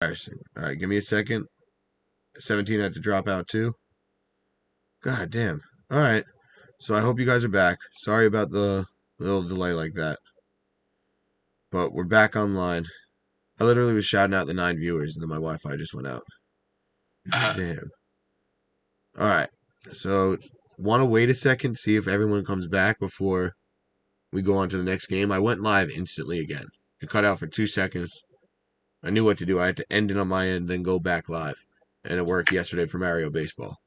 Embarrassing. All right, give me a second. 17 had to drop out too. God damn. All right. So I hope you guys are back. Sorry about the little delay like that, but we're back online. I literally was shouting out the 9 viewers, and then my Wi-Fi just went out. God damn. All right. So want to wait a second, see if everyone comes back before we go on to the next game. I went live instantly again. It cut out for 2 seconds. I knew what to do. I had to end it on my end, then go back live. And it worked yesterday for Mario Baseball.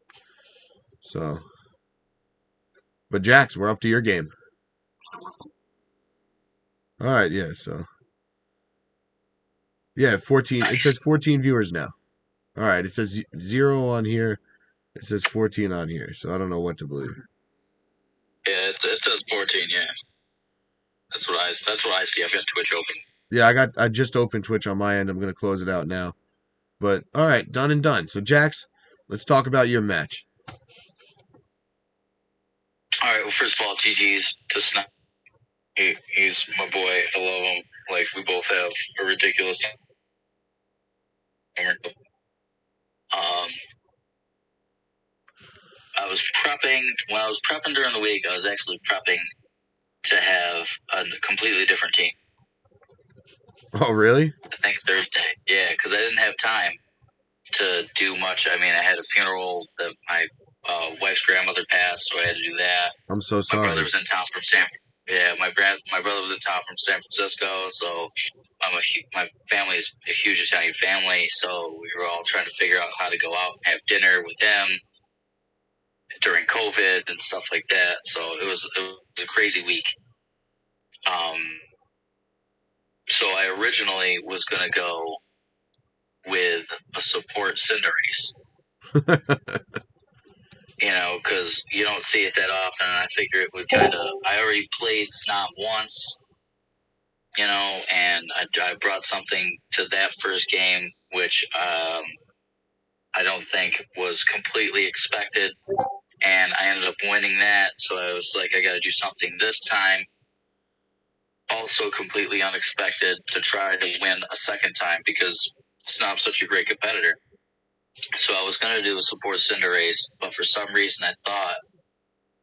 So, but Jax, we're up to your game. All right, yeah, so. Yeah, 14. It says 14 viewers now. All right, it says 0 on here. It says 14 on here. So I don't know what to believe. Yeah, it says 14, yeah. That's what I see. I've got Twitch open. Yeah, I just opened Twitch on my end. I'm going to close it out now. But all right, done and done. So Jax, let's talk about your match. All right, well, first of all, GG's to Snap. He's my boy. I love him. Like, we both have a ridiculous. I was prepping. When I was prepping during the week, I was actually prepping to have a completely different team. Oh, really? I think Thursday. Yeah, because I didn't have time to do much. I mean, I had a funeral that my wife's grandmother passed, so I had to do that. I'm so sorry. My brother was in town from my brother was in town from San Francisco, so my family is a huge Italian family, so we were all trying to figure out how to go out and have dinner with them during COVID and stuff like that. So it was a crazy week. So I originally was going to go with a support Cinderace. Because you don't see it that often, and I figure it would kind of. I already played Snom once, and I brought something to that first game, which I don't think was completely expected, and I ended up winning that. So I was like, I got to do something this time, also completely unexpected, to try to win a second time because Snob's such a great competitor. So I was going to do a support Cinderace, but for some reason I thought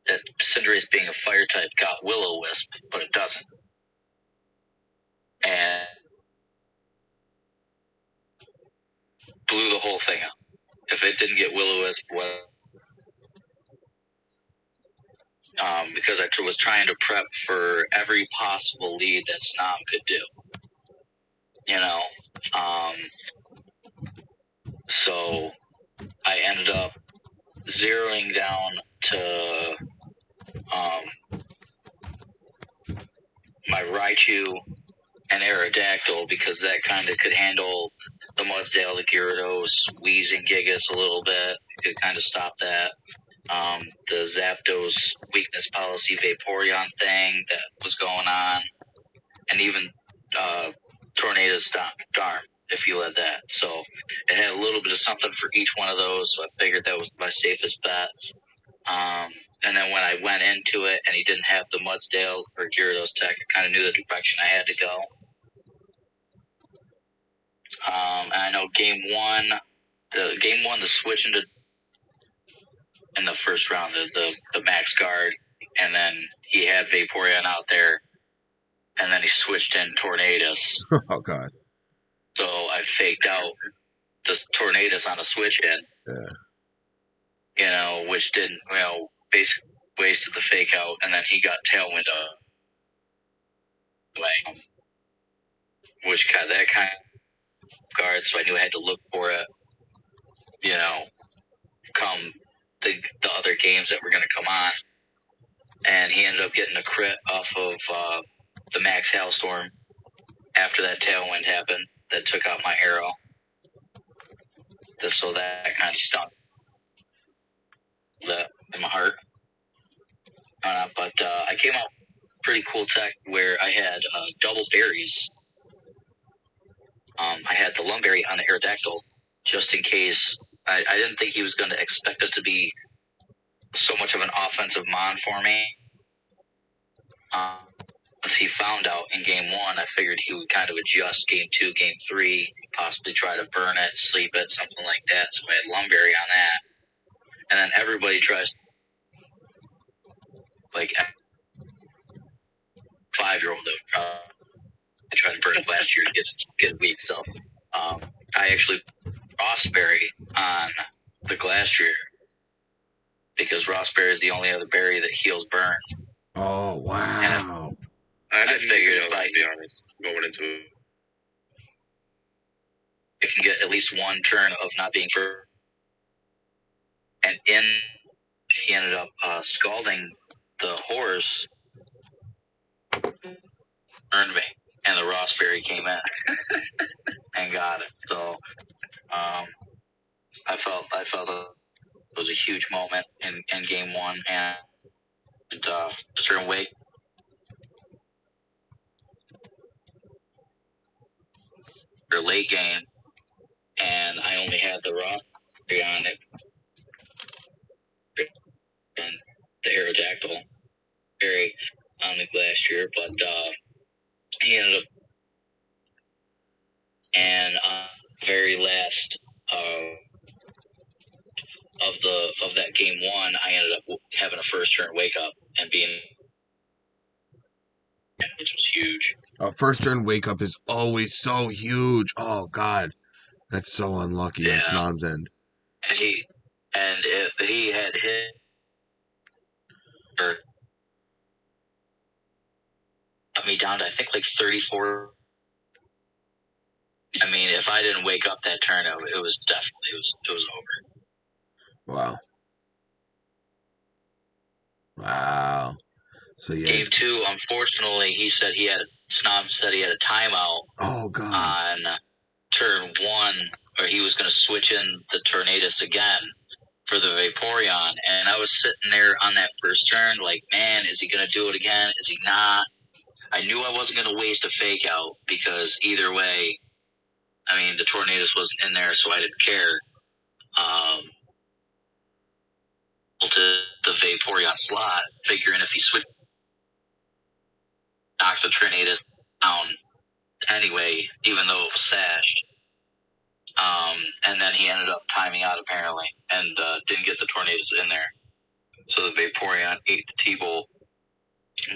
that Cinderace being a fire type got Will-O-Wisp, but it doesn't. And blew the whole thing up. If it didn't get Will-O-Wisp, because I was trying to prep for every possible lead that Snom could do. So I ended up zeroing down to my Raichu and Aerodactyl, because that kind of could handle the Mudsdale, the Gyarados, Wheeze, and Gigas a little bit. It could kind of stop that. The Zapdos weakness policy Vaporeon thing that was going on, and even Tornado's Darm, if you let that. So it had a little bit of something for each one of those, so I figured that was my safest bet. And then when I went into it and he didn't have the Mudsdale or Gyarados tech, I kind of knew the direction I had to go. And I know game one, the switch in the first round, the max guard, and then he had Vaporeon out there, and then he switched in Tornadus. Oh, God. So I faked out the Tornadus on a switch in. Yeah. Which didn't, basically wasted the fake out, and then he got Tailwind away, which that kind of guard, so I knew I had to look for it, come the other games that were going to come on. And he ended up getting a crit off of the Max Hailstorm after that Tailwind happened that took out my arrow. So that kind of stung in my heart. But I came out pretty cool tech where I had double berries. I had the Lumberry on the Aerodactyl just in case. I didn't think he was going to expect it to be so much of an offensive mon for me. once he found out in game 1, I figured he would kind of adjust game 2, game 3, possibly try to burn it, sleep it, something like that. So I had Lumberry on that. And then everybody tries, like, 5-year-old that tried to burn it last year to get weak. So I actually Rossberry on the Glastrier because Rossberry is the only other berry that heals burns. Oh, wow. I figured if I, to be honest, going into it, I can get at least one turn of not being for. And he ended up scalding the horse, burned me, and the Rossberry came in and got it. So I felt it was a huge moment in game 1, and turn wake. Or late game, and I only had the Rossberry on it and the Aerodactyl berry on the Glacier, but he ended up, and very last of that game 1, I ended up having a first turn wake up and being, which was huge. A first turn wake up is always so huge. Oh God, that's so unlucky on Snob's end. And if he had hit or got me down to I think like 34. I mean, if I didn't wake up that turn, it was definitely it was over. Wow. Wow. So yeah. Game 2, unfortunately, Snob said he had a timeout. Oh God. On turn 1, or he was going to switch in the Tornadus again for the Vaporeon, and I was sitting there on that first turn, like, man, is he going to do it again? Is he not? I knew I wasn't going to waste a fake out because either way, I mean, the Tornadus wasn't in there, so I didn't care. To the Vaporeon slot, figuring if he switched, knocked the Tornadus down anyway, even though it was sashed. And then he ended up timing out apparently and didn't get the Tornadus in there. So the Vaporeon ate the T-Bolt.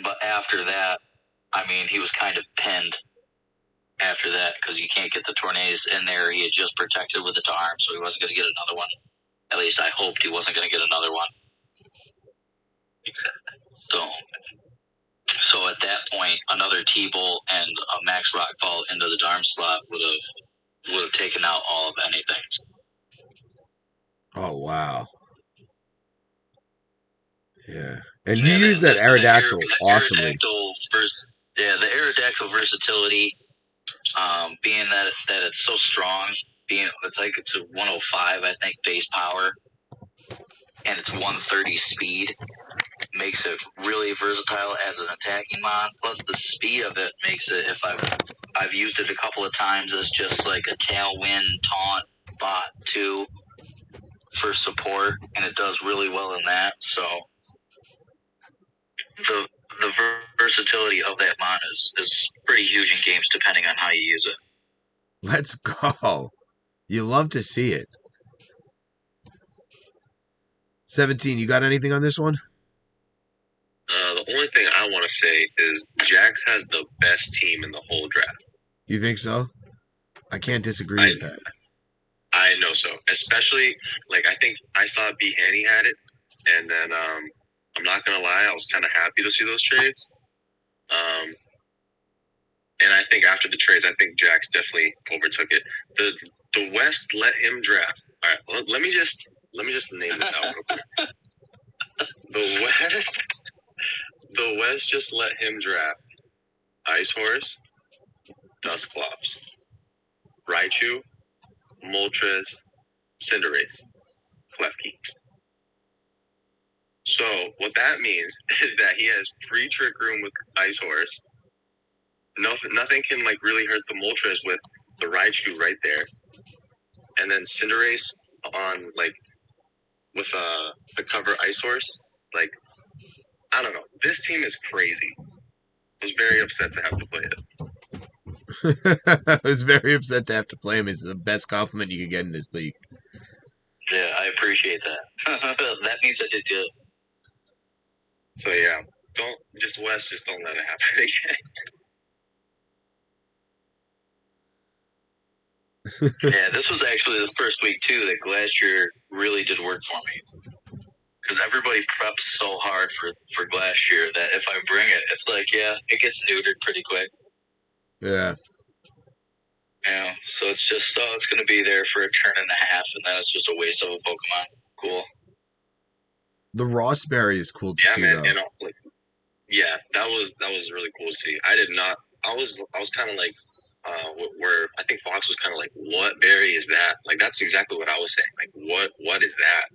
But after that, I mean, he was kind of pinned after that because you can't get the Tornadus in there. He had just protected with the arm, so he wasn't going to get another one. At least I hoped he wasn't going to get another one. So at that point, another T-Bolt and a Max Rockfall into the Darm slot would have taken out all of anything. Oh wow. Yeah. And you use that Aerodactyl awesomely. The Aerodactyl versatility, being that it's so strong, it's a 105, I think, base power, and it's 130 speed, makes it really versatile as an attacking mod. Plus the speed of it makes it, if I've used it a couple of times as just like a tailwind taunt bot too for support, and it does really well in that. So the versatility of that mod is pretty huge in games depending on how you use it. Let's go. You love to see it. 17, you got anything on this one? The only thing I want to say is Jax has the best team in the whole draft. You think so? I can't disagree with that. I know so. Especially, like, I thought B. Haney had it, and then I'm not going to lie, I was kind of happy to see those trades. And I think after the trades, I think Jax definitely overtook it. The West let him draft. All right, let me just name this out real quick. The West just let him draft Ice Horse, Dusclops, Raichu, Moltres, Cinderace, Klefki. So what that means is that he has free Trick Room with Ice Horse. Nothing can like really hurt the Moltres with the Raichu right there, and then Cinderace on like with the cover Ice Horse. Like, I don't know. This team is crazy. was very upset to have to play it. I was very upset to have to play him. It's the best compliment you could get in this league. Yeah, I appreciate that. That means I did good. So yeah, don't let it happen again. Yeah, this was actually the first week too that Glacier really did work for me. Because everybody preps so hard for Glacier that if I bring it, it's like, yeah, it gets neutered pretty quick. Yeah. Yeah, so it's just, it's going to be there for a turn and a half, and then it's just a waste of a Pokemon. Cool. The Rossberry is cool to see, man, though. And yeah, that was really cool to see. I did not. I was kind of like, where I think Fox was kind of like, what berry is that? Like that's exactly what I was saying. Like what is that?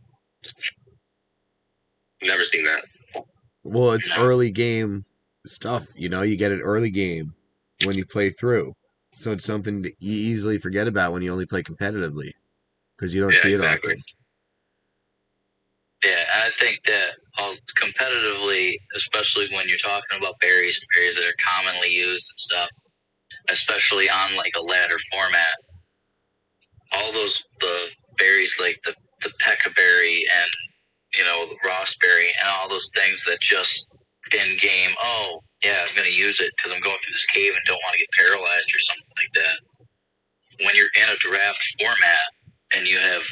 Never seen that. Well, it's early game stuff. You know, you get an early game when you play through, so it's something that you easily forget about when you only play competitively because you don't see it often. Yeah, I think that competitively, especially when you're talking about berries that are commonly used and stuff, especially on like a ladder format, all the berries like the Peccaberry and the Rossberry and all those things that just in game, oh yeah, I'm gonna use it because I'm going through this cave and don't want to get paralyzed or something like that. When you're in a draft format and you have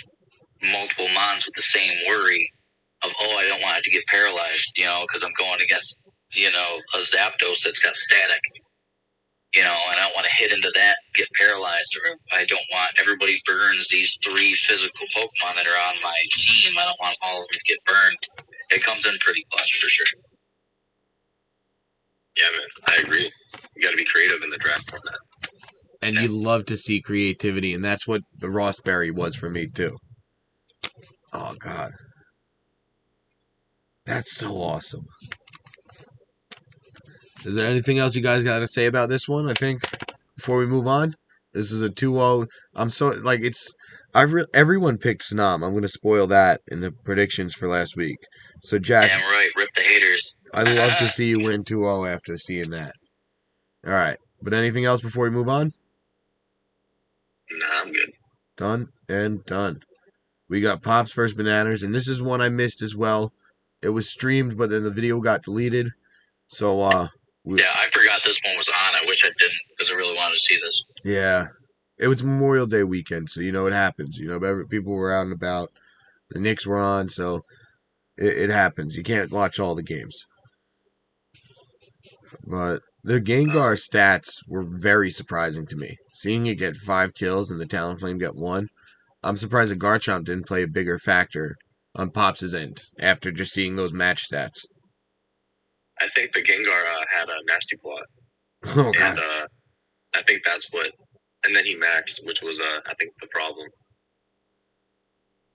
multiple mons with the same worry of, oh, I don't want it to get paralyzed, because I'm going against, a Zapdos that's got static, and I don't want to hit into that, get paralyzed, or I don't want everybody burns these 3 physical Pokemon that are on my team. I don't want all of them to get burned. It comes in pretty clutch for sure. Yeah, man, I agree. You got to be creative in the draft format. And you love to see creativity, and that's what the Rossberry was for me, too. Oh, God. That's so awesome. Is there anything else you guys got to say about this one, I think, before we move on? This is a 2-0. I'm so, like, it's... everyone picked Snom. I'm going to spoil that in the predictions for last week. So, Jax... Damn right. Rip the haters. I love to see you win 2-0 after seeing that. All right. But anything else before we move on? Nah, I'm good. Done and done. We got Pops versus Bananas, and this is one I missed as well. It was streamed, but then the video got deleted. So, yeah, I forgot this one was on. I wish I didn't, because I really wanted to see this. Yeah. It was Memorial Day weekend, so it happens. People were out and about. The Knicks were on, so it happens. You can't watch all the games. But the Gengar stats were very surprising to me. Seeing it get 5 kills and the Talonflame get 1, I'm surprised that Garchomp didn't play a bigger factor on Pops' end after just seeing those match stats. I think the Gengar had a nasty plot. Oh, God. And I think that's what... And then he maxed, which was, I think, the problem.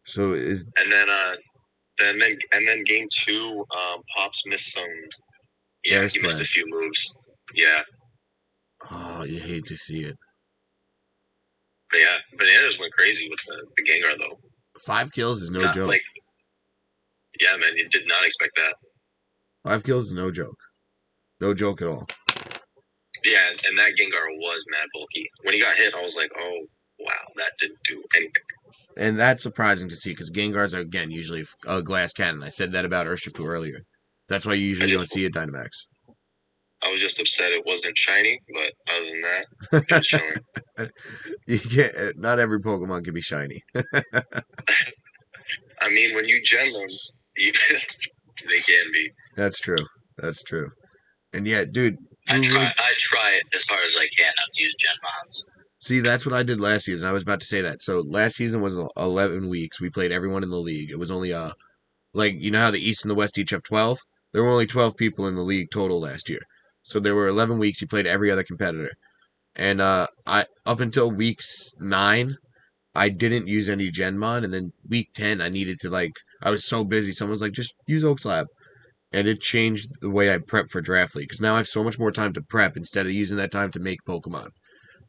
So is... And then game 2, Pops missed some... Yeah, he missed a few moves. Yeah. Oh, you hate to see it. But yeah, Bananas went crazy with the Gengar, though. 5 kills is no joke. Yeah, man, you did not expect that. 5 kills is no joke. No joke at all. Yeah, and that Gengar was mad bulky. When he got hit, I was like, oh, wow, that didn't do anything. And that's surprising to see, because Gengars are, again, usually a glass cannon. I said that about Urshifu earlier. That's why you usually don't see a Dynamax. I was just upset it wasn't shiny, but other than that, it was showing. You can't. Not every Pokemon can be shiny. I mean, when you gen them, they can be. That's true. That's true. And yeah, dude. I try it as hard as I can not to use Gen Mons. See, that's what I did last season. I was about to say that. So last season was 11 weeks. We played everyone in the league. It was only how the East and the West each have 12? There were only 12 people in the league total last year. So there were 11 weeks. You played every other competitor. And I up until week 9, I didn't use any Genmon. And then week 10, I needed to, I was so busy. Someone was like, just use Oak Slab. And it changed the way I prep for Draft League. Because now I have so much more time to prep instead of using that time to make Pokemon.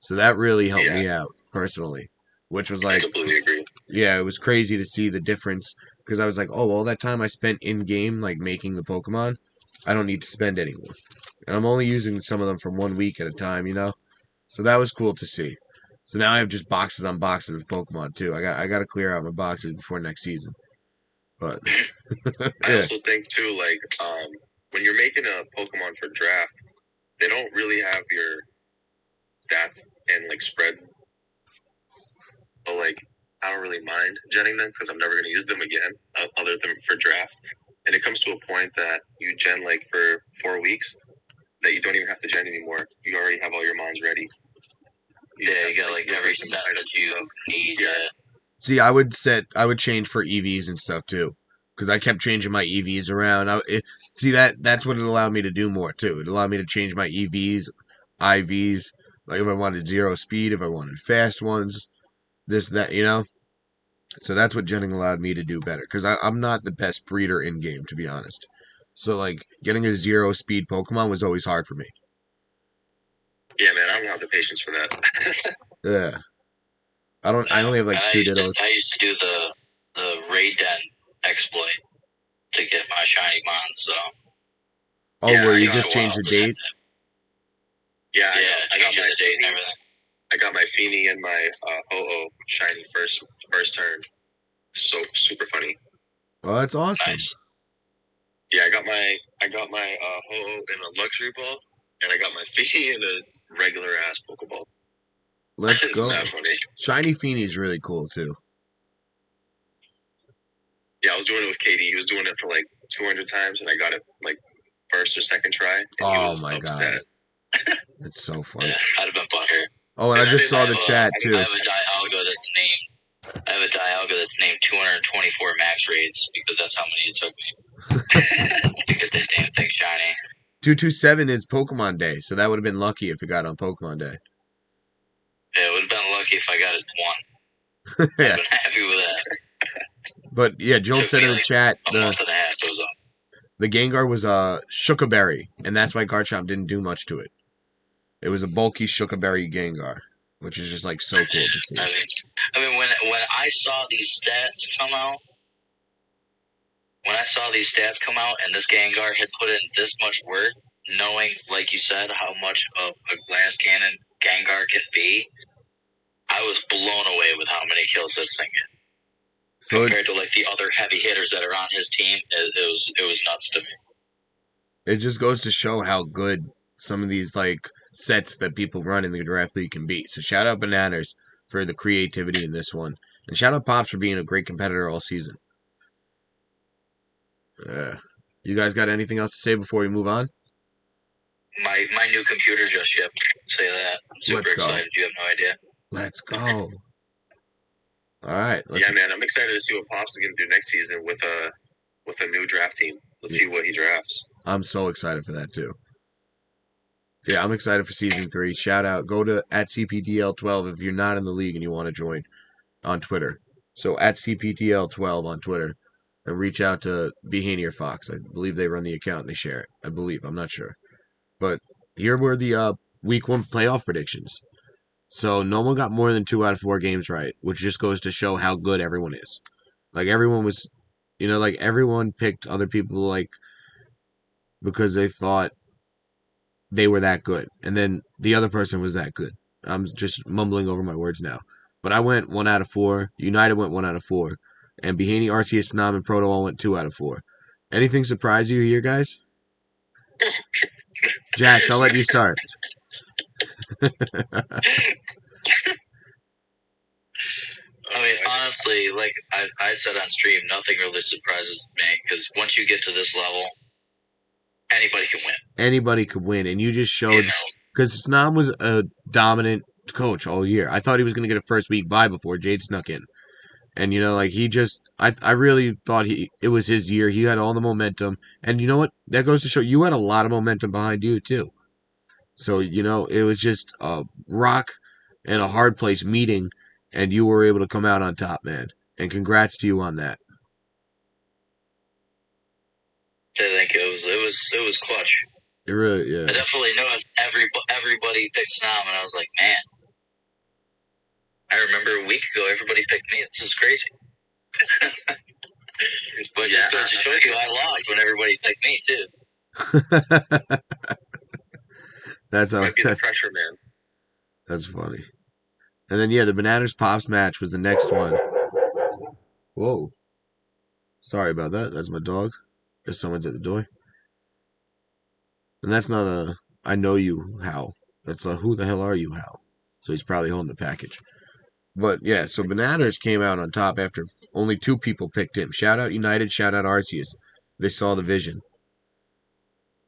So that really helped me out, personally. Which was I completely agree. Yeah, it was crazy to see the difference. Because I was like, oh, all that time I spent in-game, making the Pokemon, I don't need to spend anymore. And I'm only using some of them for 1 week at a time, you know? So that was cool to see. So now I have just boxes on boxes of Pokemon too. I got to clear out my boxes before next season. But I yeah, also think too, like, when you're making a Pokemon for draft, they don't really have your stats and like spreads. But like, I don't really mind genning them because I'm never going to use them again, other than for draft. And it comes to a point that you gen like for 4 weeks that you don't even have to gen anymore. You already have all your mons ready. You got like every set that you need. See, I would change for EVs and stuff too, because I kept changing my EVs around. That's what it allowed me to do more too. It allowed me to change my EVs, IVs, like if I wanted zero speed, if I wanted fast ones, this that you know. So that's what Jenning allowed me to do better, because I'm not the best breeder in game, to be honest. So like getting a zero speed Pokemon was always hard for me. Yeah, man, I don't have the patience for that. Yeah. I only have like two Dittos. I used to do the Raid Den exploit to get my shiny mons. So. Oh, yeah, where you just change the date? Yeah, I got my date and everything. I got my Feeny and my Ho-Oh shiny first turn. So super funny. Oh, that's awesome. Nice. Yeah, I got my Ho-Oh in a luxury ball, and I got my Feeny in a regular ass Pokeball. Let's It's go. mad funny. Shiny Feeny is really cool too. Yeah, I was doing it with Katie. He was doing it for like 200 times, and I got it like first or second try, and he was upset. God. It's so funny. Yeah, I'd have been butthurt. Oh, and I just saw the chat too. I have a Dialga that's named 224 max raids because that's how many it took me to get that damn thing shiny. 227 is Pokemon Day, so that would have been lucky if it got on Pokemon Day. Yeah, it would have been lucky if I got it one. Yeah. I've been happy with that. But yeah, Joel said in the chat a month and a half goes on. The Gengar was a Shookaberry, and that's why Garchomp didn't do much to it. It was a bulky Shookaberry Gengar, which is just like so cool to see. I mean, when I saw these stats come out, and this Gengar had put in this much work, knowing, like you said, how much of a glass cannon Gengar can be, I was blown away with how many kills this thing had. So compared to like the other heavy hitters that are on his team, it was nuts to me. It just goes to show how good some of these like sets that people run in the draft league can be. So shout out Bananas for the creativity in this one, and shout out Pops for being a great competitor all season. You guys got anything else to say before we move on? My new computer just shipped. Say that. I'm super excited. You have no idea. Let's go. All right. Yeah, man, I'm excited to see what Pops is going to do next season with a new draft team. Let's see what he drafts. I'm so excited for that too. Yeah, I'm excited for season 3. Shout out. Go to @CPDL12 if you're not in the league and you want to join on Twitter. So @CPDL12 on Twitter. And reach out to Behaney or Fox. I believe they run the account and they share it. I believe. I'm not sure. But here were the week 1 playoff predictions. So no one got more than 2 out of 4 games right, which just goes to show how good everyone is. Like everyone was, like everyone picked other people like because they thought they were that good. And then the other person was that good. I'm just mumbling over my words now. But I went 1 out of 4. United went 1 out of 4. And Behaney, Arceus, Nam, and Proto all went 2 out of 4. Anything surprise you here, guys? Jax, I'll let you start. I mean, honestly, like I said on stream, nothing really surprises me because once you get to this level, anybody can win. Anybody could win, and you just showed because Snam was a dominant coach all year. I thought he was going to get a first week bye before Jade snuck in, and he just I really thought it was his year. He had all the momentum, and you know what? That goes to show you had a lot of momentum behind you too. So it was just a rock and a hard place meeting, and you were able to come out on top, man. And congrats to you on that. Thank you. It was clutch. It really, yeah. I definitely noticed everybody picked Snom, and I was like, man. I remember a week ago, everybody picked me. This is crazy. But just goes to show you, I lost when everybody picked me too. That's Might be the pressure, man. that's funny. And then yeah, the Bananas Pops match was the next one. Whoa, sorry about that. That's my dog. There's someone's at the door. And that's not a I know you Hal. That's a who the hell are you Hal? So he's probably holding the package. But yeah, so Bananas came out on top after only 2 people picked him. Shout out United, shout out Arceus. They saw the vision.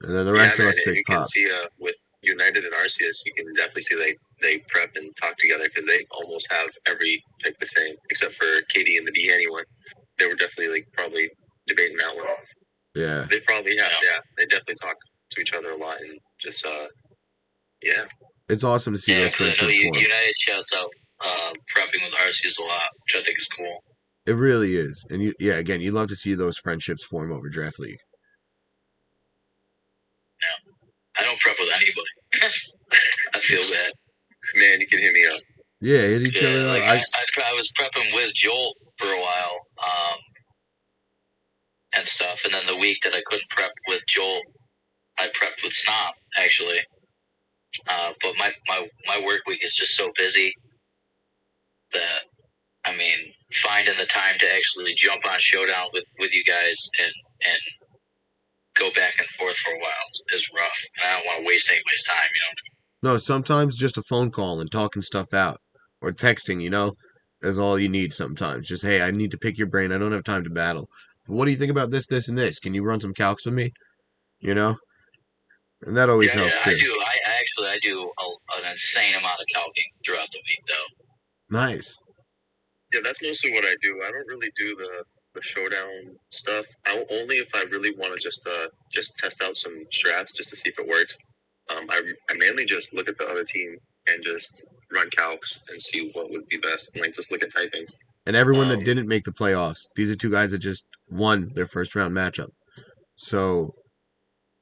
And then the Yeah, rest of man. us And you picked can Pops. see with United and Arceus, you can definitely see they prep and talk together because they almost have every pick the same, except for Katie and the Deanne one. They were definitely like probably debating that one. Yeah. They probably have, yeah. They definitely talk to each other a lot and just yeah. It's awesome to see those because I know friendships form. United shouts out prepping with Arceus a lot, which I think is cool. It really is. And again, you love to see those friendships form over Draft League. Yeah. I don't prep with anybody. I feel bad. Man, you can hit me up. Yeah, hit each other like up. I was prepping with Joel for a while, and stuff, and then the week that I couldn't prep with Joel, I prepped with Snop, actually. But my work week is just so busy that, I mean, finding the time to actually jump on Showdown with you guys and go back and forth for a while is rough. And I don't want to waste anybody's time, No, sometimes just a phone call and talking stuff out. Or texting, is all you need sometimes. Just, hey, I need to pick your brain. I don't have time to battle. But what do you think about this, this, and this? Can you run some calcs with me? And that always helps too. I do. I do an insane amount of calcing throughout the week, though. Nice. Yeah, that's mostly what I do. I don't really do the showdown stuff. Only if I really want to just test out some strats just to see if it works. I mainly just look at the other team and just run calcs and see what would be best. And like just look at typing. And everyone that didn't make the playoffs, these are 2 guys that just won their first round matchup. So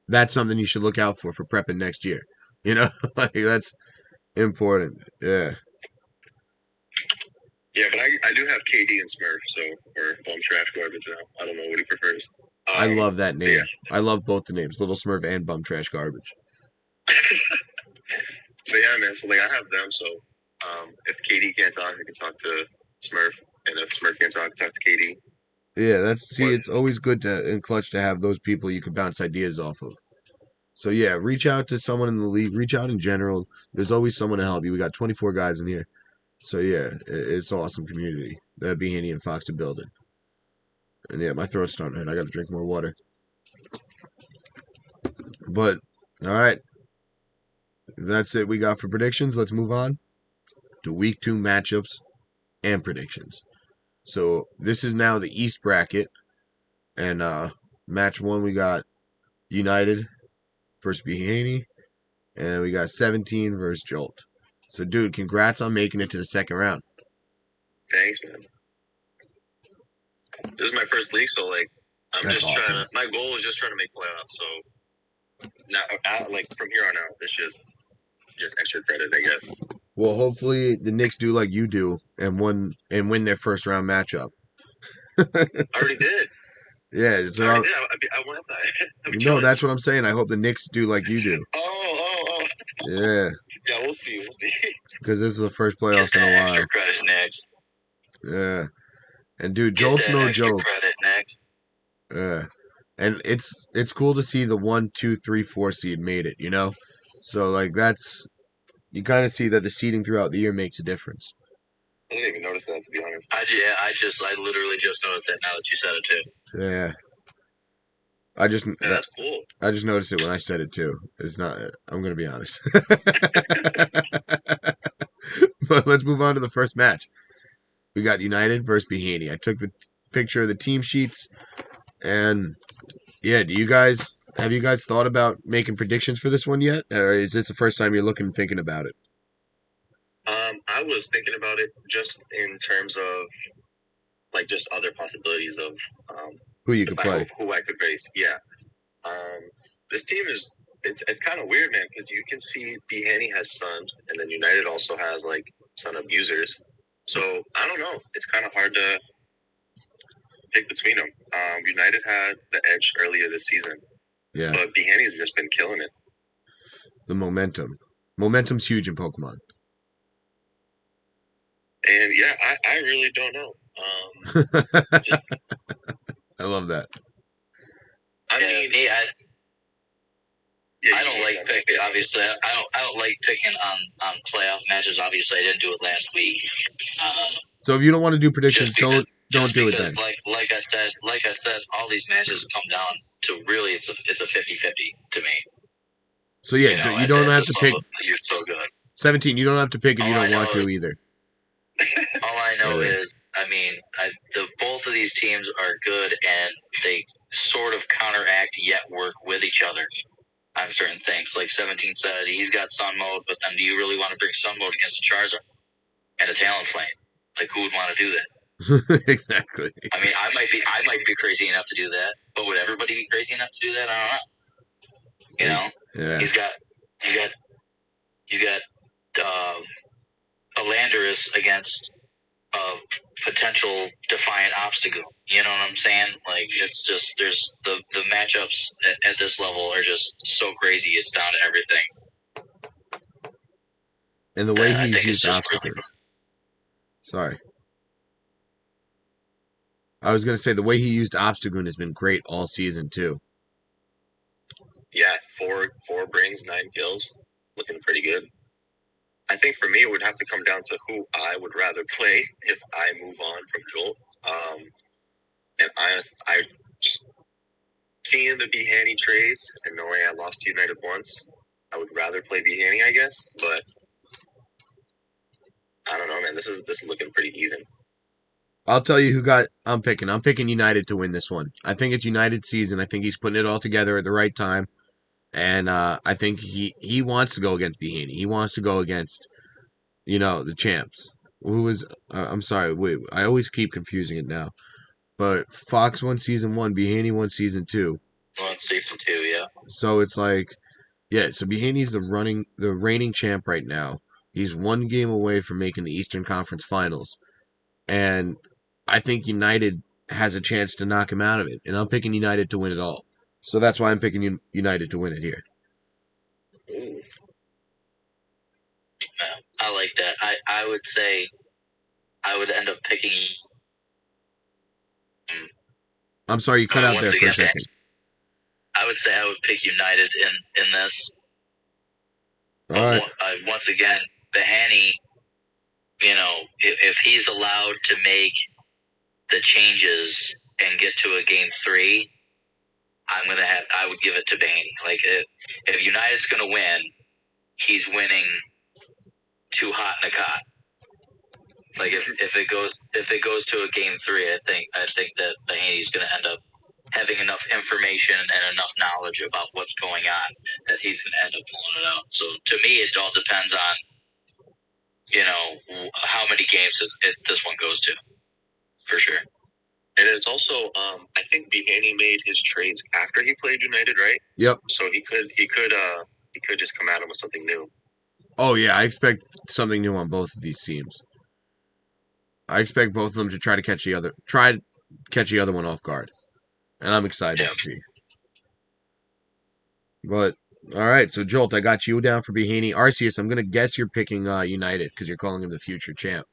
that's something you should look out for prepping next year. Like that's important. Yeah. Yeah, but I do have KD and Smurf, so or Bum Trash Garbage now. I don't know what he prefers. I love that name. Yeah. I love both the names, Little Smurf and Bum Trash Garbage. But yeah, man. So like I have them. So if KD can't talk, I can talk to Smurf, and if Smurf can't talk to KD. Yeah, it's always good and clutch to have those people you can bounce ideas off of. So yeah, reach out to someone in the league. Reach out in general. There's always someone to help you. We got 24 guys in here. So yeah, it's awesome community that Behaney and Fox are building. And yeah, my throat's starting to hurt. I got to drink more water. But all right, that's it we got for predictions. Let's move on to week 2 matchups and predictions. So this is now the East bracket, and match 1 we got United versus Behaney, and we got 17 versus Jolt. So dude, congrats on making it to the second round. Thanks, man. This is my first league, so like I'm That's just awesome. trying to. My goal is just trying to make playoffs. So now, like from here on out, it's just extra credit, I guess. Well, hopefully the Knicks do like you do and win their first round matchup. I already did. Yeah, so I won that. No, that's what I'm saying. I hope the Knicks do like you do. Oh. Yeah. Yeah, we'll see. Because this is the first playoffs in a while. Extra credit next. Yeah. And dude, Jolt's no joke. Credit next. Yeah. And it's cool to see the 1, 2, 3, 4 seed made it, So like that's you kind of see that the seeding throughout the year makes a difference. I didn't even notice that, to be honest. I literally just noticed that now that you said it too. Yeah. That's cool. I just noticed it when I said it too. It's not. I'm gonna be honest. But let's move on to the first match. We got United versus Behaney. I took the picture of the team sheets, and yeah, have you guys thought about making predictions for this one yet, or is this the first time you're looking and thinking about it? I was thinking about it just in terms of like just other possibilities of who you could play, who I could face. Yeah. This team is it's kind of weird, man, because you can see Behaney has Sun, and then United also has like Sun abusers. So I don't know. It's kind of hard to pick between them. United had the edge earlier this season, yeah, but Behaney's just been killing it. The momentum. Momentum's huge in Pokemon. And yeah, I really don't know. I love that. I mean, I don't like picking. Obviously, I don't like picking on playoff matches. Obviously, I didn't do it last week. So if you don't want to do predictions, don't do it then. Like I said, all these matches come down to really it's a 50-50 to me. So yeah, you don't have to pick. You're so good. 17. You don't have to pick if you don't want to either. All I know is, I mean, both of these teams are good, and they sort of counteract yet work with each other on certain things. Like 17 said, he's got Sun Mode, but then do you really want to bring Sun Mode against a Charizard and a Talonflame? Like, who would want to do that? Exactly. I mean, I might be crazy enough to do that, but would everybody be crazy enough to do that? I don't know. You know, yeah. You got a Landorus against a potential Defiant Obstagoon. You know what I'm saying? Like, it's just there's the matchups at this level are just so crazy. It's down to everything. And the way he's used Obstagoon. Really sorry. I was going to say the way he used Obstagoon has been great all season too. Yeah, four brings, 9 kills, looking pretty good. I think for me it would have to come down to who I would rather play if I move on from Joel. And I seeing the Behanny trades and knowing I lost to United once, I would rather play Behanny, I guess. But I don't know, man. This is looking pretty even. I'll tell you who I'm picking. I'm picking United to win this one. I think it's United's season. I think he's putting it all together at the right time. And I think he wants to go against Behaney. He wants to go against, the champs. Who was, I'm sorry, wait, I always keep confusing it now. But Fox won season 1, Behaney won season 2. Won season 2, yeah. So it's like, yeah, so Behaney's the reigning champ right now. He's one game away from making the Eastern Conference Finals. And I think United has a chance to knock him out of it. And I'm picking United to win it all. So that's why I'm picking United to win it here. I like that. I would say I would end up picking. I'm sorry, you cut out there for a second. I would say I would pick United in this. All right. Once again, Behaney, if he's allowed to make the changes and get to a game 3, I would give it to Behaney. Like, if United's going to win, he's winning too hot in the cot. Like, if it goes to a game 3, I think that Behaney's going to end up having enough information and enough knowledge about what's going on that he's going to end up pulling it out. So to me, it all depends on how many games this one goes to, for sure. And it's also, I think Behaney made his trades after he played United, right? Yep. So he could just come at him with something new. Oh yeah, I expect something new on both of these teams. I expect both of them to try to catch the other one off guard, and I'm excited to see. But all right, so Jolt, I got you down for Behaney. Arceus, I'm gonna guess you're picking United because you're calling him the future champ,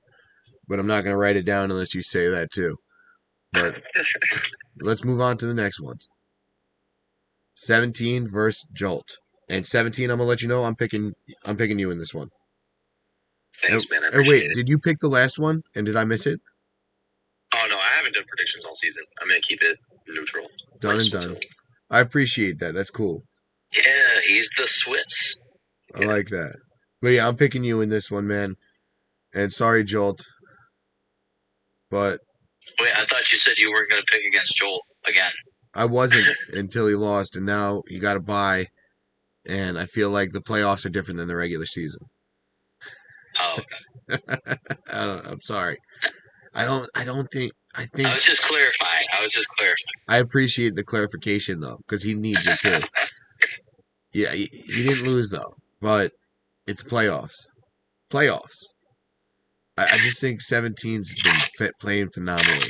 but I'm not gonna write it down unless you say that too. But let's move on to the next one. 17 versus Jolt. And 17, I'm gonna let you know I'm picking you in this one. Thanks, man. And wait, did you pick the last one? And did I miss it? Oh no, I haven't done predictions all season. I'm gonna keep it neutral. Done and done. I appreciate that. That's cool. Yeah, he's the Swiss. I like that. But yeah, I'm picking you in this one, man. And sorry, Jolt. But wait, I thought you said you weren't gonna pick against Jolt again. I wasn't until he lost, and now he got a bye. And I feel like the playoffs are different than the regular season. Oh, okay. I'm sorry. I think. I was just clarifying. I appreciate the clarification though, because he needs it too. Yeah, he didn't lose though, but it's playoffs. I just think 17's been playing phenomenally.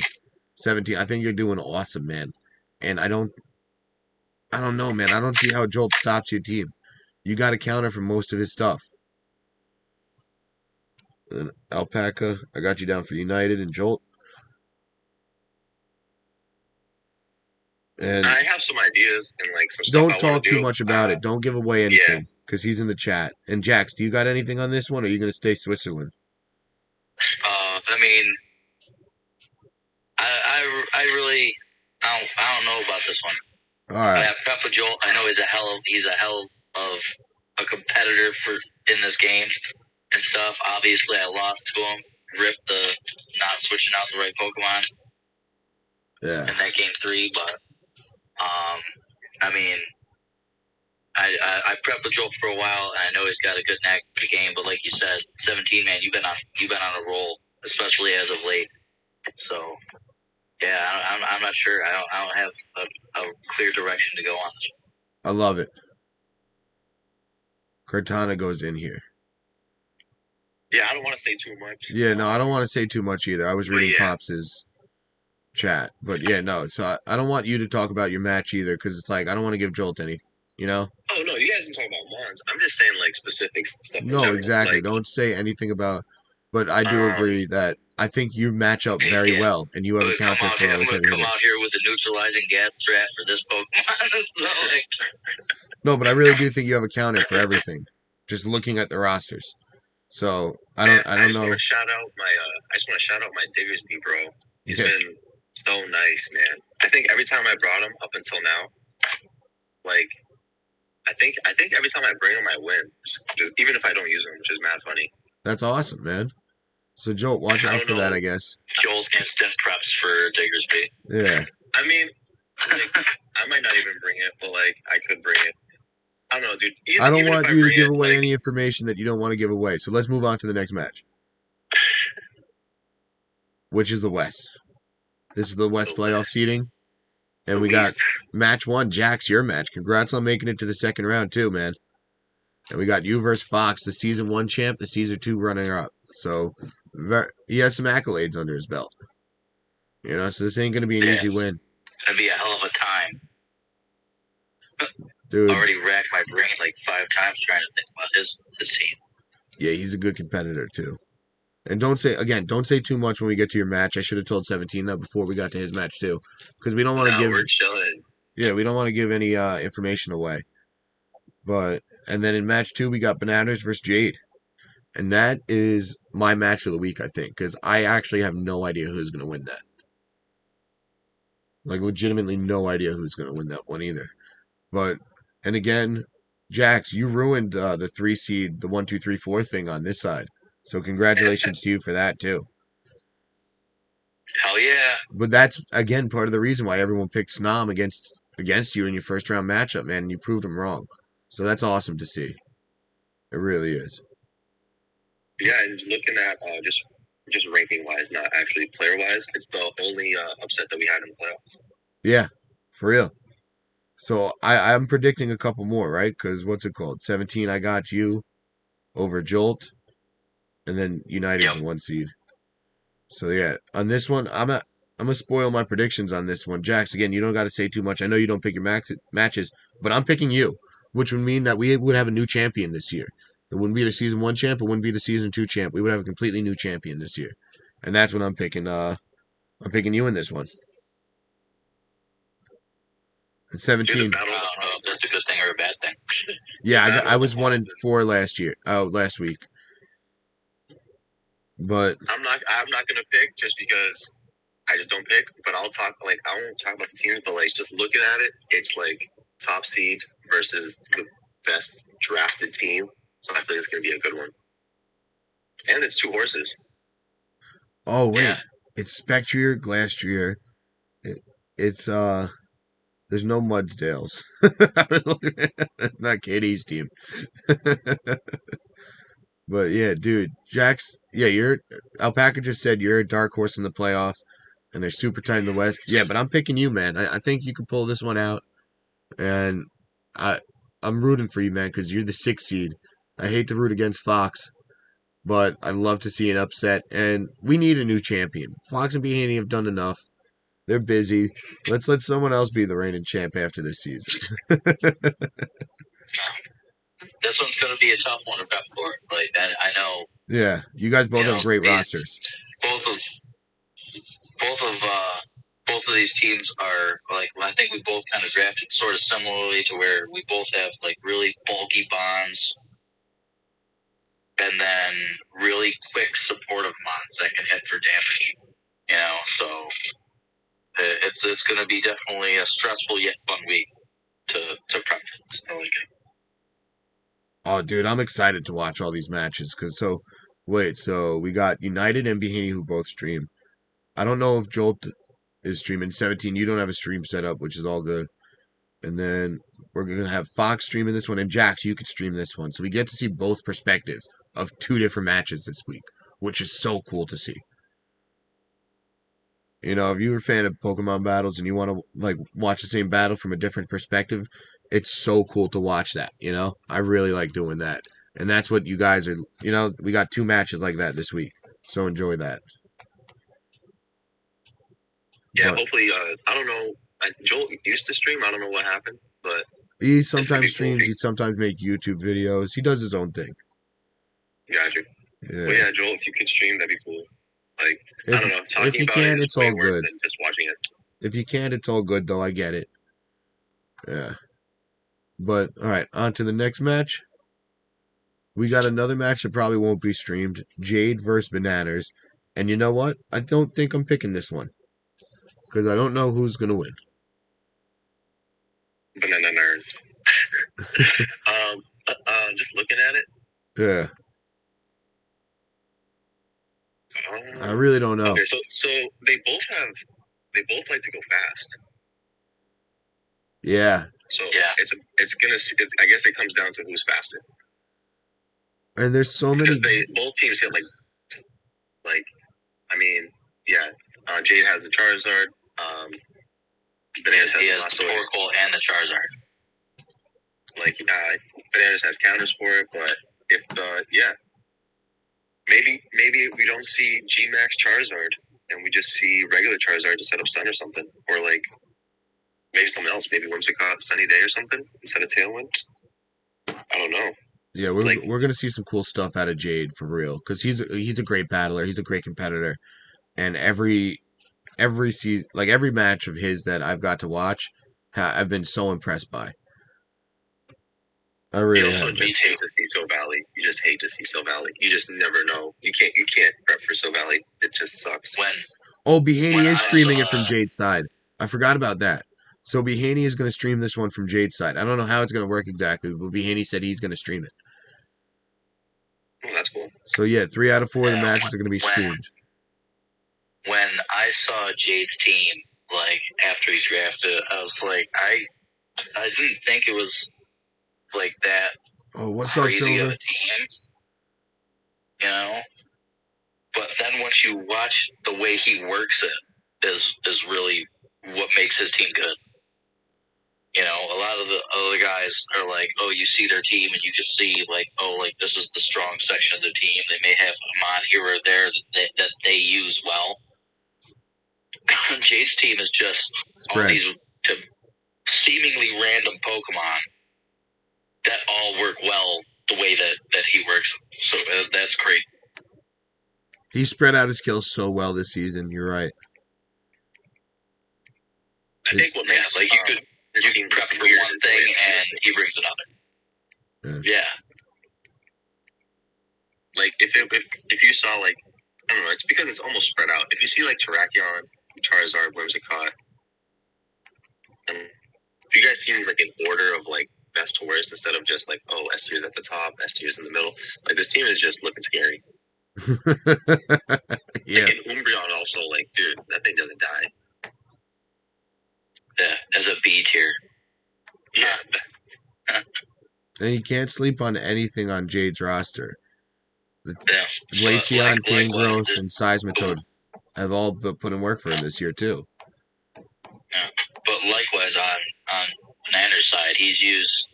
17, I think you're doing awesome, man. And I don't know, man. I don't see how Jolt stops your team. You got a counter for most of his stuff. And Alpaca, I got you down for United and Jolt. And I have some ideas and like some stuff I don't want talk to too do. much about it. Don't give away Yeah. anything because he's in the chat. And Jax, do you got anything on this one, or are you going to stay Switzerland? I mean, I really, I don't know about this one. All I right. have Peppa Joel. I know he's a hell of a competitor in this game and stuff. Obviously, I lost to him. Ripped the not switching out the right Pokemon Yeah. in that game 3, but I mean, I prepped with Joel for a while, and I know he's got a good knack for the game. But like you said, 17, man, you've been on a roll, especially as of late. So yeah, I'm not sure. I don't have a clear direction to go on this. I love it. Cortana goes in here. Yeah, I don't want to say too much. Yeah, no, I don't want to say too much either. I was reading yeah. Pops's chat, but yeah, no. So I don't want you to talk about your match either because it's like I don't want to give Jolt anything. You know? Oh no, you guys can talk about Mons. I'm just saying like specific stuff in No, general. exactly. Like, Don't say anything about. But I do agree that I think you match up very well, and you have a counter for those heavy Come hitters. out here with the neutralizing gas trap for this Pokemon. So, like, No, but I really do think you have a counter for everything. Just looking at the rosters. So I don't know. Want to shout out my I just want to shout out my Diggersby bro. He's Yeah. been so nice, man. I think every time I brought him up until now, like I think every time I bring him I win. Just even if I don't use him, which is mad funny. That's awesome, man. So Jolt, watch out for that, I guess. Jolt instant preps for Diggersby. Yeah. I mean, like, I might not even bring it, but like I could bring it. I don't know, dude. I don't want you to give away like, any information that you don't want to give away. So let's move on to the next match, which is the West. This is the West playoff seeding. And we got match 1, Jax, your match. Congrats on making it to the second round, too, man. And we got you versus Fox, the Season 1 champ, the Season 2 runner-up. So he has some accolades under his belt. You know, so this ain't going to be an easy win. It's going to be a hell of a time. Dude. Already racked my brain like 5 times trying to think about his team. Yeah, he's a good competitor, too. And don't say too much when we get to your match. I should have told 17 that before we got to his match, too. Because we don't want to give... we're chilling. Yeah, we don't want to give any information away. And then in match 2, we got Bananas versus Jade. And that is my match of the week, I think. Because I actually have no idea who's going to win that. Like, legitimately no idea who's going to win that one either. And again, Jax, you ruined the 3 seed, the 1, 2, 3, 4 thing on this side. So congratulations to you for that, too. Hell yeah. But that's, again, part of the reason why everyone picked Snom against you in your first round matchup, man. And you proved them wrong. So that's awesome to see. It really is. Yeah, and looking at just ranking wise, not actually player wise, it's the only upset that we had in the playoffs. Yeah, for real. So I'm predicting a couple more, right? Because what's it called? 17, I got you over Jolt, and then United's 1 seed. So yeah, on this one, I'm gonna spoil my predictions on this one. Jax, again, you don't got to say too much. I know you don't pick your matches, but I'm picking you, which would mean that we would have a new champion this year. It wouldn't be the Season 1 champ. It wouldn't be the Season 2 champ. We would have a completely new champion this year, and that's what I'm picking. I'm picking you in this one. And 17. I don't know if that's a good thing or a bad thing. Yeah, I was 1-4 last week. But I'm not gonna pick just because I just don't pick. But I won't talk about the teams, but like just looking at it, it's like top seed versus the best drafted team. So I think it's gonna be a good one. And it's 2 horses. Oh wait, it's Spectrier, Glastrier. It's there's no Mudsdales. Not Katie's team. But yeah, dude, Jax, yeah, Alpaca just said you're a dark horse in the playoffs, and they're super tight in the West. Yeah, but I'm picking you, man. I think you can pull this one out, and I'm rooting for you, man, because you're the 6th seed. I hate to root against Fox, but I love to see an upset, and we need a new champion. Fox and Behaney have done enough. They're busy. Let's let someone else be the reigning champ after this season. this one's going to be a tough one to prep for. Like I know. Yeah, you guys both have great these, rosters. Both of both of these teams are like. I think we both kind of drafted sort of similarly to where we both have like really bulky bonds, and then really quick supportive bonds that can hit for damage. So it's going to be definitely a stressful yet fun week to prep. So, like, Oh, dude, I'm excited to watch all these matches. So we got United and Behaney who both stream. I don't know if Jolt is streaming 17. You don't have a stream set up, which is all good. And then we're going to have Fox streaming this one. And Jax, you could stream this one. So we get to see both perspectives of two different matches this week, which is so cool to see. If you're a fan of Pokemon battles and you want to like watch the same battle from a different perspective, it's so cool to watch that. I really like doing that, and that's what you guys are. We got two matches like that this week, so enjoy that. Yeah, hopefully. I don't know. Joel used to stream. I don't know what happened, but he sometimes streams. He sometimes make YouTube videos. He does his own thing. Gotcha. Yeah. Well, yeah, Joel, if you could stream, that'd be cool. Like, I don't know. If you can, it's all good. Than just watching it. If you can't, it's all good though. I get it. Yeah. But all right, on to the next match. We got another match that probably won't be streamed. Jade versus Bananas. And you know what? I don't think I'm picking this one. Because I don't know who's going to win. Banana nerds. Just looking at it. Yeah. I really don't know. Okay, so they both like to go fast. Yeah. So yeah, I guess it comes down to who's faster. And there's so many. Both teams hit Jade has the Charizard. Bananas has the Torkoal and the Charizard. Bananas has counters for it, but maybe we don't see G-Max Charizard and we just see regular Charizard to set up Sun or something, or maybe something else, maybe Whimsicott Sunny Day or something instead of Tailwind. I don't know. Yeah, we're gonna see some cool stuff out of Jade for real, because he's a great battler, he's a great competitor, and every season, like every match of his that I've got to watch, I've been so impressed by. I really have. You just hate to see So Valley. You just hate to see So Valley. You just never know. You can't prep for So Valley. It just sucks. Behaney is streaming it from Jade's side. I forgot about that. So Behaney is going to stream this one from Jade's side. I don't know how it's going to work exactly, but Behaney said he's going to stream it. Oh, that's cool. So yeah, 3 out of 4 of the matches are going to be streamed. When I saw Jade's team, like after he drafted, I was like, I didn't think it was like that. Oh, what's up, Silver? Of a team, But then once you watch the way he works it, is really what makes his team good. A lot of the other guys are like, oh, you see their team and you just see this is the strong section of the team. They may have a mod here or there that they use well. Jade's team is just all these seemingly random Pokemon that all work well the way that he works. So that's crazy. He spread out his skills so well this season. You're right. I think what makes you can prep for one thing and he brings another. Yeah. Like if you saw I don't know, it's because it's almost spread out. If you see Terrakion, Charizard, Whimsicott, and if you guys see these in order of best to worst instead of just S tier's at the top, S tier's in the middle. This team is just looking scary. Yeah. And Umbreon also, dude, that thing doesn't die. Yeah, as a B tier. Yeah. And you can't sleep on anything on Jade's roster. Glaceon, Gangrowth, and Seismitoad have all put in work for him this year too. Yeah. But likewise on Nanner's side, he's used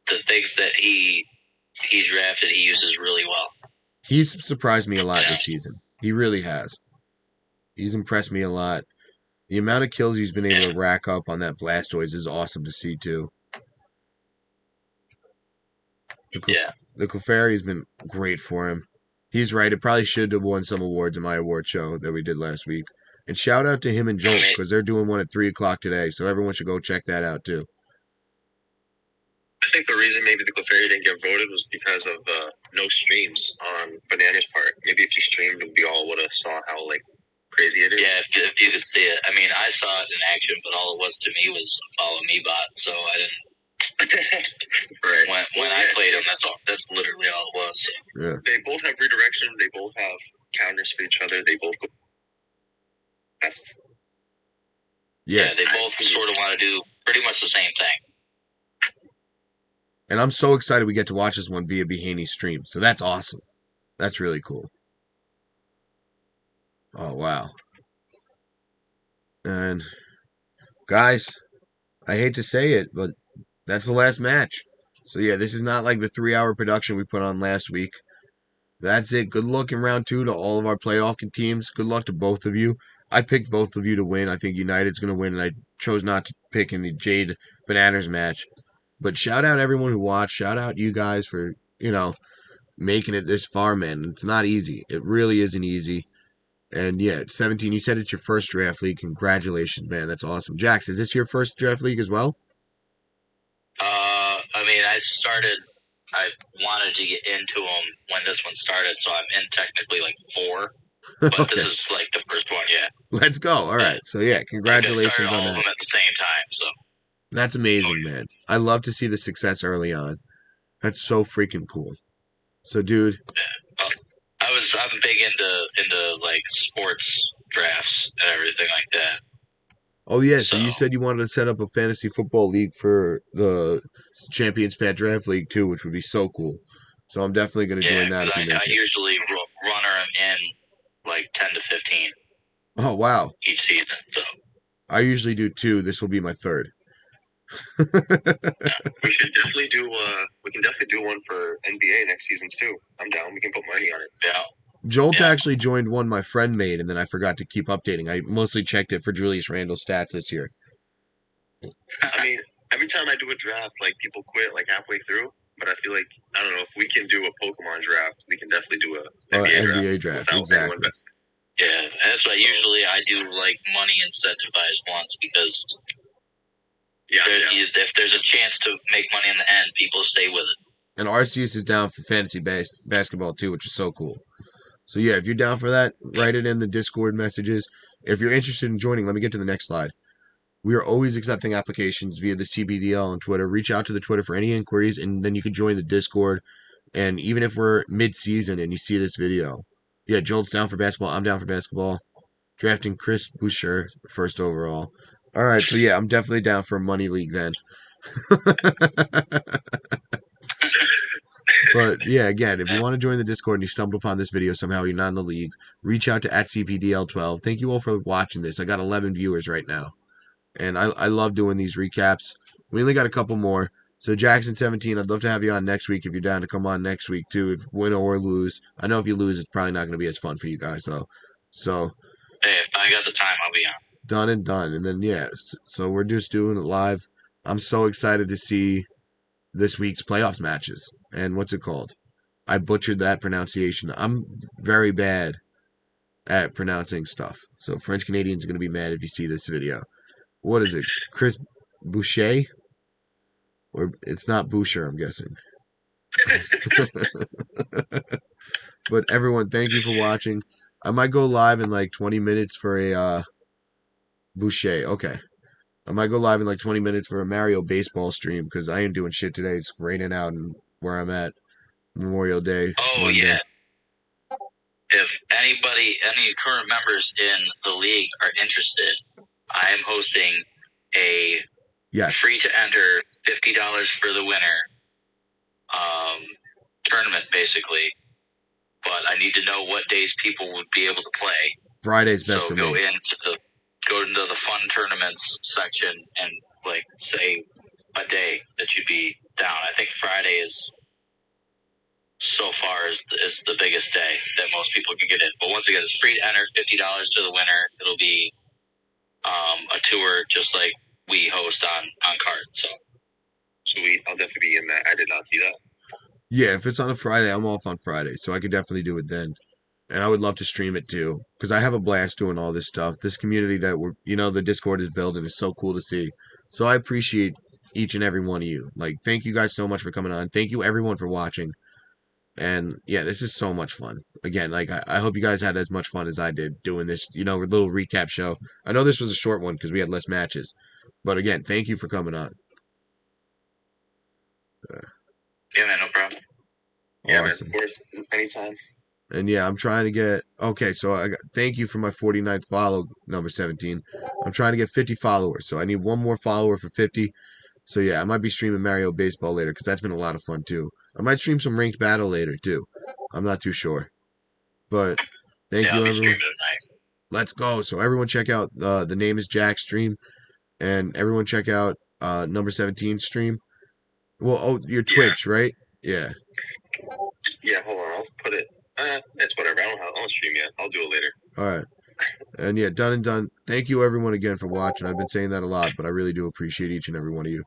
the things that he drafted. He uses really well. He's surprised me a lot this season. He really has. He's impressed me a lot. The amount of kills he's been able to rack up on that Blastoise is awesome to see too. The Clefairy's been great for him. He's right. It probably should have won some awards in my award show that we did last week. And shout out to him and Jolt because they're doing one at 3 o'clock today. So everyone should go check that out too. I think the reason maybe the Clefairy didn't get voted was because of no streams on Banana's part. Maybe if you streamed, we all would have saw how like crazy it is. Yeah, if you could see it. I mean, I saw it in action, but all it was to me was a follow me bot, so I didn't. Right. When I played them, that's literally all it was. Yeah. They both have redirections. They both have counters for each other. They both go best. Yes. Yeah, they both sort of want to do pretty much the same thing. And I'm so excited we get to watch this one via Behaney's stream. So that's awesome. That's really cool. Oh, wow. And, guys, I hate to say it, but that's the last match. So, yeah, this is not like the 3-hour production we put on last week. That's it. Good luck in round 2 to all of our playoff teams. Good luck to both of you. I picked both of you to win. I think United's going to win, and I chose not to pick in the Jade Bananas match. But shout out everyone who watched. Shout out you guys for, making it this far, man. It's not easy. It really isn't easy. And yeah, 17, you said it's your first draft league. Congratulations, man. That's awesome. Jax, is this your first draft league as well? I mean, I wanted to get into them when this one started, so I'm in technically like 4. But okay. This is like the first one, yeah. Let's go. All right. So yeah, congratulations on that. All of them at the same time, so. That's amazing, man. I love to see the success early on. That's so freaking cool. So, dude. Yeah. I'm big into like sports drafts and everything like that. Oh yeah, so you said you wanted to set up a fantasy football league for the Champions Pat Draft League too, which would be so cool. So I'm definitely going to join that. I usually run them in like 10 to 15. Oh wow! Each season, so I usually do 2. This will be my 3rd. We should definitely do. We can definitely do one for NBA next season too. I'm down. We can put money on it. Yeah. Jolt actually joined one my friend made, and then I forgot to keep updating. I mostly checked it for Julius Randle's stats this year. I mean, every time I do a draft, like people quit like halfway through. But I feel like I don't know if we can do a Pokemon draft. We can definitely do a NBA draft. Exactly. Yeah, that's why usually I do like money incentivized ones because if there's a chance to make money in the end, people stay with it. And Arceus is down for fantasy basketball too, which is so cool. So yeah, if you're down for that, write it in the Discord messages. If you're interested in joining, let me get to the next slide. We are always accepting applications via the CBDL on Twitter. Reach out to the Twitter for any inquiries, and then you can join the Discord. And even if we're mid-season and you see this video, yeah, Jolt's down for basketball. I'm down for basketball. Drafting Chris Boucher first overall. All right, so yeah, I'm definitely down for a money league then. But yeah, again, if you want to join the Discord and you stumbled upon this video somehow, you're not in the league, reach out to @CPDL12. Thank you all for watching this. I got 11 viewers right now. And I love doing these recaps. We only got a couple more. So Jackson17, I'd love to have you on next week if you're down to come on next week too, if win or lose. I know if you lose, it's probably not going to be as fun for you guys though. So hey, if I got the time, I'll be on. Done and done. And then yeah, so we're just doing it live. I'm so excited to see this week's playoffs matches. And what's it called? I butchered that pronunciation. I'm very bad at pronouncing stuff. So French Canadians are going to be mad if you see this video. What is it? Chris Boucher? Or it's not Boucher, I'm guessing. But everyone, thank you for watching. I might go live in like 20 minutes for a Boucher. Okay. I might go live in like 20 minutes for a Mario baseball stream because I ain't doing shit today. It's raining out and where I'm at. Memorial Day. Oh, Monday. Yeah. If any current members in the league are interested, I am hosting a free to enter $50 for the winner tournament, basically. But I need to know what days people would be able to play. Friday's best for me. Go into the fun tournaments section and like say a day that you'd be down. I think Friday is so far is the biggest day that most people can get in. But once again, it's free to enter, $50 to the winner. It'll be a tour just like we host on card. So sweet. I'll definitely be in that. I did not see that. Yeah, if it's on a Friday, I'm off on Friday, so I could definitely do it then. And I would love to stream it too, because I have a blast doing all this stuff. This community that the Discord is building is so cool to see. So I appreciate each and every one of you. Like, thank you guys so much for coming on. Thank you everyone for watching. And yeah, this is so much fun. Again, like I hope you guys had as much fun as I did doing this, little recap show. I know this was a short one because we had less matches. But again, thank you for coming on. Yeah, man, no problem. Yeah, man. Awesome. Of course, anytime. And yeah, I'm trying to get okay. So thank you for my 49th follow, number 17. I'm trying to get 50 followers, so I need one more follower for 50. So yeah, I might be streaming Mario Baseball later because that's been a lot of fun too. I might stream some ranked battle later too. I'm not too sure, but thank Yeah, I'll you be everyone. streaming tonight. Let's go. So everyone check out the name is Jack stream, and everyone check out number 17 stream. Well, oh, your Yeah. Twitch, right? Yeah. Yeah, hold on. I'll put it. It's whatever. I don't stream yet. I'll do it later. All right. And yeah, done and done. Thank you everyone again for watching. I've been saying that a lot, but I really do appreciate each and every one of you.